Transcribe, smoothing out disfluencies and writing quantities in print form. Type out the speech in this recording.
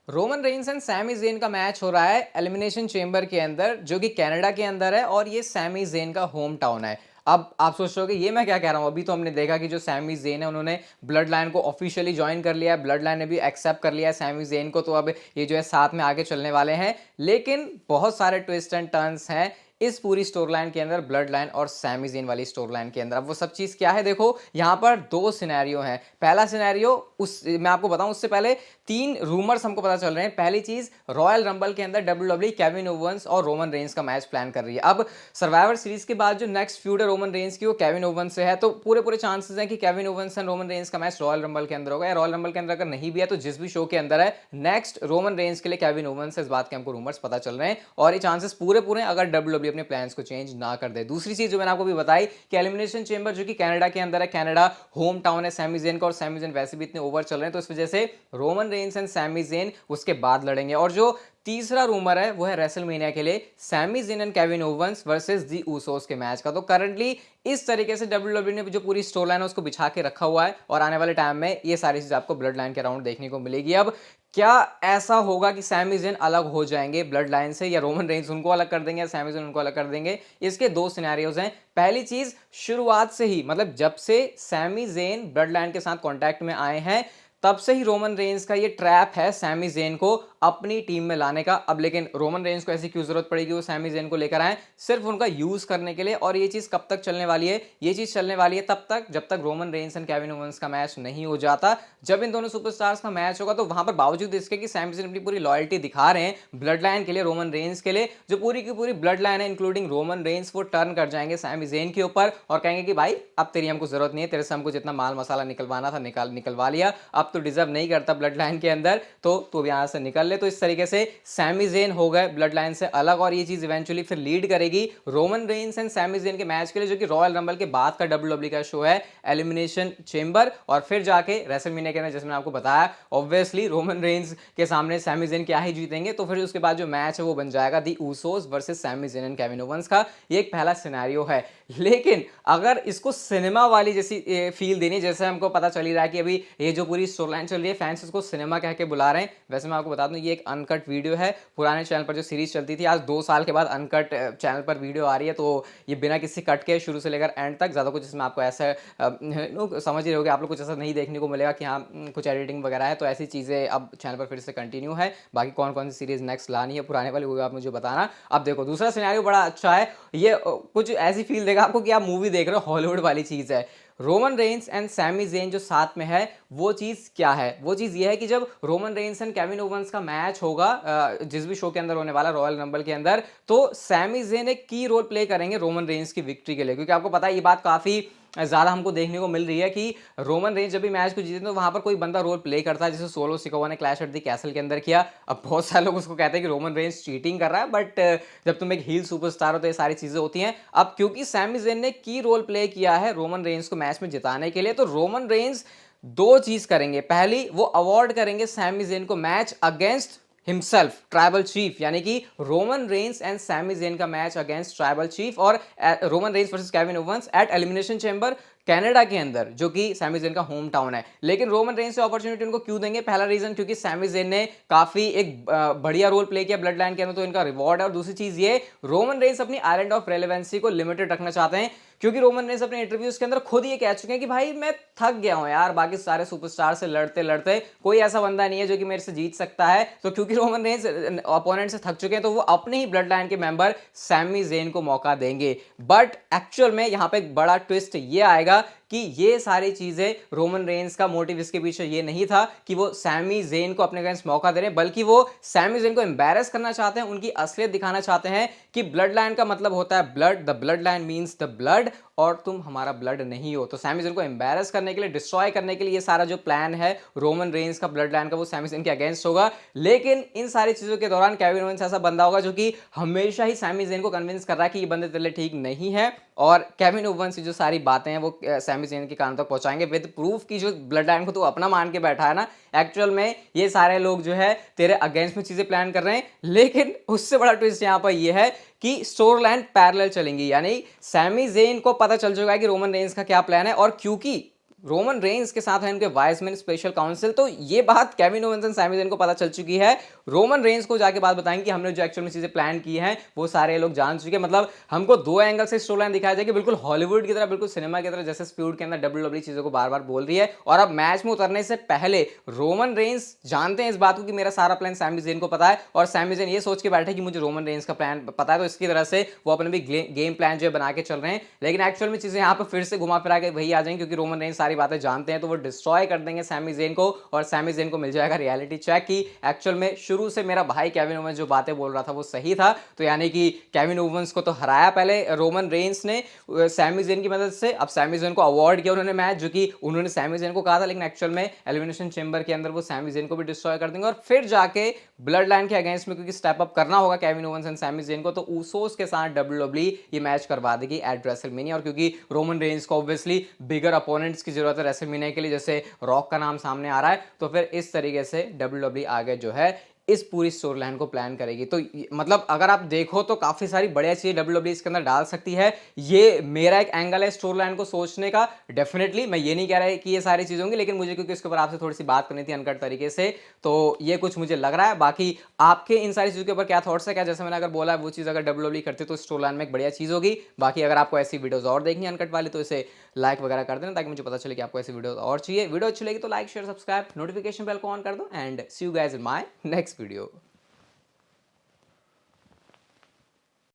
Roman Reigns and Sami Zen का match हो रहा है एलिमिनेशन चेंबर के अंदर, जो कि कनाडा के अंदर है और ये सैमी ज़ेन का होम टाउन है। अब आप सोच रहे हो कि ये मैं क्या कह रहा हूँ, अभी तो हमने देखा कि जो सैमी ज़ेन है उन्होंने ब्लड लाइन को ऑफिशियली ज्वाइन कर लिया है, ब्लड लाइन ने भी एक्सेप्ट कर लिया है सैमी ज़ेन को, तो अब ये जो है साथ में आगे चलने वाले हैं। लेकिन बहुत सारे ट्विस्ट एंड टर्न्स हैं इस पूरी स्टोरी लाइन के अंदर, ब्लड लाइन और सैमी ज़ेन वाली स्टोरी लाइन के अंदर। अब वो सब चीज़ क्या है, देखो यहाँ पर दो सिनेरियो हैं। पहला सिनेरियो उस मैं आपको बताऊं उससे पहले तीन रूमर्स हमको पता चल रहे हैं। पहली चीज, रॉयल रंबल के अंदर डब्ल्यूडब्ल्यूई केविन ओवंस और रोमन रेंस का मैच प्लान कर रही है। अब सर्वाइवर सीरीज के बाद जो नेक्स्ट फ्यूड है रोमन रेंस की, वो केविन ओवंस से है, तो पूरे पूरे चांसेस हैं कि Kevin Owens and Roman Reigns का मैच रॉयल रंबल के अंदर होगा, या रॉयल रंबल के अंदर अगर नहीं भी है तो जिस भी शो के अंदर है, नेक्स्ट रोमन रेंस के लिए केविन ओवंस है। इस बात के हमको रूमर्स पता चल रहे हैं और ये चांसेस पूरे पूरे अगर डब्ल्यूडब्ल्यूई अपने प्लान्स को चेंज ना कर दे। दूसरी चीज जो मैंने आपको भी बताई कि एलिमिनेशन चेंबर जो कि कनाडा के अंदर है, कनाडा होम टाउन है सैमी ज़ेन का, और सैमी ज़ेन वैसे भी इतने ओवर चल रहे हैं, तो इस वजह से Roman Reigns and Sami Zayn उसके बाद लड़ेंगे। और जो तीसरा रूमर है वो है रेसलमेनिया के लिए Sami Zayn and Kevin Owens versus the Usos के मैच का। तो करंटली इस तरीके से डब्ल्यूडब्ल्यूई ने जो पूरी स्टोरी लाइन है उसको बिछा के रखा हुआ है, और आने वाले टाइम में ये सारी चीज आपको ब्लड लाइन के राउंड देखने को मिलेगी। अब क्या ऐसा होगा कि सैमी ज़ेन अलग हो जाएंगे ब्लड लाइन से, या रोमन रेंस उनको अलग कर देंगे, या सैमी ज़ेन उनको अलग कर देंगे? इसके दो सिनेरियोज हैं। पहली चीज, शुरुआत से ही, मतलब जब से सैमी ज़ेन ब्लड लाइन के साथ कांटेक्ट में आए हैं, तब से ही रोमन रेंस का ये ट्रैप है सैमी ज़ेन को अपनी टीम में लाने का। अब लेकिन रोमन रेंस को ऐसी क्यों जरूरत पड़ेगी वो सैमी ज़ेन को लेकर आए? सिर्फ उनका यूज करने के लिए। और ये चीज कब तक चलने वाली है? ये चीज चलने वाली है तब तक जब तक Roman Reigns and Kevin Owens का मैच नहीं हो जाता। जब इन दोनों सुपरस्टार्स का मैच होगा तो वहां पर बावजूद इसके कि सैमी ज़ेन अपनी पूरी लॉयल्टी दिखा रहे हैं ब्लड लाइन के लिए, रोमन रेंस के लिए, जो पूरी की पूरी ब्लड लाइन है इंक्लूडिंग रोमन रेंस, वो टर्न कर जाएंगे सैमी ज़ेन के ऊपर और कहेंगे कि भाई अब तेरी हमको जरूरत नहीं है, तेरे से हमको जितना माल मसाला निकलवाना था निकलवा लिया, अब तो डिजर्व नहीं करता ब्लड लाइन के अंदर, तो तू यहां से निकल ले। तो इस तरीके से सैमी ज़ेन हो गए ब्लड लाइन से अलग, और ये चीज इवेंचुअली फिर लीड करेगी Roman Reigns and Sami Zayn के मैच के लिए, जो कि रॉयल रंबल के बाद का डब्ल्यूडब्ल्यूई का शो है एलिमिनेशन चेंबर, और फिर जाके रेसलमेनिया के अंदर, जैसे मैंने आपको बताया, ऑब्वियसली रोमन रेंस के सामने सैमी ज़ेन क्या ही जीतेंगे, तो फिर उसके बाद जो मैच है वो बन जाएगा the Usos versus Sami Zayn and Kevin Owens का। ये एक पहला सिनेरियो है। लेकिन अगर इसको सिनेमा वाली जैसी फील देनी, जैसे हमको पता चल ही रहा है कि अभी ये जो पूरी स्टोरी लाइन चल रही है फैंस इसको सिनेमा कह के बुला रहे हैं। वैसे मैं आपको बता दूं ये एक अनकट वीडियो है। पुराने चैनल पर जो सीरीज चलती थी, आज 2 साल के बाद अनकट चैनल पर वीडियो आ रही है, तो ये बिना किसी कट के शुरू से लेकर एंड तक, ज़्यादा कुछ इसमें आपको ऐसा समझ ही रहे होगे आप लोग, कुछ ऐसा नहीं देखने को मिलेगा कि हाँ कुछ एडिटिंग वगैरह है। तो ऐसी चीज़ें अब चैनल पर फिर से कंटिन्यू है। बाकी कौन कौन सी सीरीज नेक्स्ट लानी है पुराने वाली, वो आप मुझे बताना। अब देखो दूसरा सिनेरियो बड़ा अच्छा है। ये कुछ ऐसी फील देगा आपको कि आप मूवी देख रहे हो, हॉलीवुड वाली चीज़ है। Roman Reigns and Sami Zayn जो साथ में है, वो चीज़ क्या है? वो चीज़ ये है कि जब Roman Reigns and Kevin Owens का मैच होगा जिस भी शो के अंदर होने वाला रॉयल रंबल के अंदर, तो सैमी ज़ेन एक की रोल प्ले करेंगे रोमन रेंस की विक्ट्री के लिए, क्योंकि आपको पता है ये बात काफ़ी ज़्यादा हमको देखने को मिल रही है कि रोमन रेंस जब भी मैच को जीते तो वहां पर कोई बंदा रोल प्ले करता है, जैसे सोलो सिकोवा ने क्लैश एट द कैसल के अंदर किया। अब बहुत सारे लोग उसको कहते हैं कि रोमन रेंस चीटिंग कर रहा है, बट जब तुम एक हील सुपरस्टार हो तो ये सारी चीज़ें होती हैं। अब क्योंकि सैमी ज़ेन ने की रोल प्ले किया है रोमन रेंस को मैच में जिताने के लिए, तो रोमन रेंस दो चीज़ करेंगे। पहली, वो अवॉर्ड करेंगे सैमी ज़ेन को match against himself, tribal chief, यानी कि Roman Reigns and Sami Zen का मैच अगेंस्ट ट्राइबल चीफ, और Roman Reigns versus Kevin Owens at Elimination Chamber Canada के अंदर, जो कि सैमी ज़ेन का होम टाउन है। लेकिन रोमन रेंस से अपॉर्चुनिटी उनको क्यों देंगे? पहला रीजन, क्योंकि सैमी ज़ेन ने काफी एक बढ़िया रोल प्ले किया ब्लड लाइन के अंदर, तो इनका रिवॉर्ड है। और दूसरी चीज ये, रोमन रेंस अपनी आइलैंड ऑफ रेलेवेंसी को लिमिटेड रखना चाहते हैं, क्योंकि रोमन रेंस अपने इंटरव्यूज के अंदर खुद ये कह चुके हैं कि भाई मैं थक गया हूं यार, बाकी सारे सुपरस्टार से लड़ते लड़ते कोई ऐसा बंदा नहीं है जो कि मेरे से जीत सकता है। तो क्योंकि रोमन रेंस अपोनेंट से थक चुके हैं, तो वो अपने ही ब्लड लाइन के मेंबर सैमी ज़ेन को मौका देंगे। बट एक्चुअल में यहां पे एक बड़ा ट्विस्ट ये आएगा कि ये सारी चीजें, रोमन रेंस का मोटिव इसके पीछे ये नहीं था कि वो सैमी ज़ेन को अपने अगेंस्ट मौका दे रहे हैं, बल्कि वो सैमी ज़ेन को एम्बैरेस करना चाहते हैं, उनकी असलियत दिखाना चाहते हैं कि ब्लड लाइन का मतलब होता है blood, the blood line means the blood, और तुम हमारा ब्लड नहीं हो। तो सैमी ज़ेन को एम्बैरेस करने के लिए, डिस्ट्रॉय करने के लिए ये सारा जो प्लान है रोमन रेंस का ब्लड लाइन का, वो सैमी ज़ेन के अगेंस्ट होगा। लेकिन इन सारी चीजों के दौरान केविन ओवेंस ऐसा बंदा होगा जो कि हमेशा ही सैमी ज़ेन को कन्विंस कर रहा है कि ये बंदे तेरे लिए ठीक नहीं है, और केविन ओवेंस की जो सारी बातें हैं वो सैमी ज़ेन के कान तक पहुंचाएंगे विद प्रूफ की जो ब्लड लाइन को तो अपना मान के बैठा है ना, एक्चुअल में ये सारे लोग जो है तेरे अगेंस्ट में चीजें प्लान कर रहे हैं। लेकिन उससे बड़ा ट्विस्ट यहां पर ये है कि स्टोरी लाइन पैरेलल चलेंगी, यानी सैमी ज़ेन को पता चल चुका है कि रोमन रेंस का क्या प्लान है, और क्योंकि रोमन रेंस के साथ है इनके वाइस मैन स्पेशल काउंसिल। तो ये बात Kevin Owens and Sami Zayn को पता चल चुकी है। रोमन रेंस को जाके बात बताएंगे कि हमने जो एक्चुअल में चीजें प्लान की हैं वो सारे लोग जान चुके हैं। मतलब हमको दो एंगल से स्टोरी लाइन दिखाया जाएगी, बिल्कुल हॉलीवुड की तरह, बिल्कुल सिनेमा की तरह, जैसे फ्यूड के अंदर डब्ल्यूडब्ल्यूई चीजों को बार बार बोल रही है। और अब मैच में उतरने से पहले रोमन रेंस जानते हैं इस बात को कि मेरा सारा प्लान सैमी ज़ेन को पता है, और सैमी ज़ेन ये सोच के बैठे कि मुझे रोमन रेंस का प्लान पता है, तो इसकी तरह से वो अपने भी गेम प्लान जो है बना के चल रहे हैं। लेकिन एक्चुअल में चीजें यहाँ पर फिर से घुमा फिरा के वही आ जाएंगी, क्योंकि रोमन रेंस सारी बातें जानते हैं, तो वो डिस्ट्रॉय कर देंगे सैमी ज़ेन को, और सैमी ज़ेन को मिल जाएगा रियलिटी चेक कि एक्चुअल में शुरू से मेरा भाई केविन ओवेंस जो बातें बोल रहा था वो सही था। तो यानी कि केविन ओवेंस को तो हराया पहले रोमन रेंस ने सैमी ज़ेन की मदद से। अब सैमी ज़ेन को अवॉर्ड किया उन्होंने मैच, जो कि उन्होंने सैमी ज़ेन को कहा था, लेकिन एक्चुअल में एलिमिनेशन चेंबर के अंदर वो सैमी ज़ेन को भी डिस्ट्रॉय कर देंगे, और फिर जाके ब्लड लाइन के अगेंस्ट में, क्योंकि स्टेप अप करना होगा Kevin Owens and Sami Zayn को, तो ऊसोस के साथ डब्ल्यूडब्ल्यूई ये मैच करवा देगी एट रेसलमेनिया। और क्योंकि रोमन रेंस को ऑब्वियसली बिगर अपोनेंट्स की जरूरत है रेसलमेनिया के लिए, जैसे रॉक का नाम सामने आ रहा है, तो फिर इस तरीके से डब्ल्यूडब्ल्यूई आगे जो है इस पूरी स्टोरी लाइन को प्लान करेगी। तो मतलब अगर आप देखो तो काफी सारी बढ़िया चीजें डब्ल्यूडब्ल्यूई इसके अंदर डाल सकती है। ये मेरा एक एंगल है स्टोरी लाइन को सोचने का। डेफिनेटली मैं ये नहीं कह रहा कि ये सारी चीजें होंगी, लेकिन मुझे क्योंकि इसके ऊपर आपसे थोड़ी सी बात करनी थी अनकट तरीके से, तो ये कुछ मुझे लग रहा है। बाकी आपके इन सारी चीजों के ऊपर क्या थॉट्स है? क्या जैसे मैंने अगर बोला है वो चीज अगर डब्ल्यूडब्ल्यूई करती तो स्टोरी लाइन में एक बढ़िया चीज होगी। बाकी अगर आपको ऐसी वीडियोस और देखनी है अनकट वाली, तो इसे लाइक वगैरह कर देना, ताकि मुझे पता चले कि आपको ऐसी वीडियोस और चाहिए। वीडियो अच्छी लगी तो like share subscribe, notification bell को ऑन कर दो, and see you guys in my next video.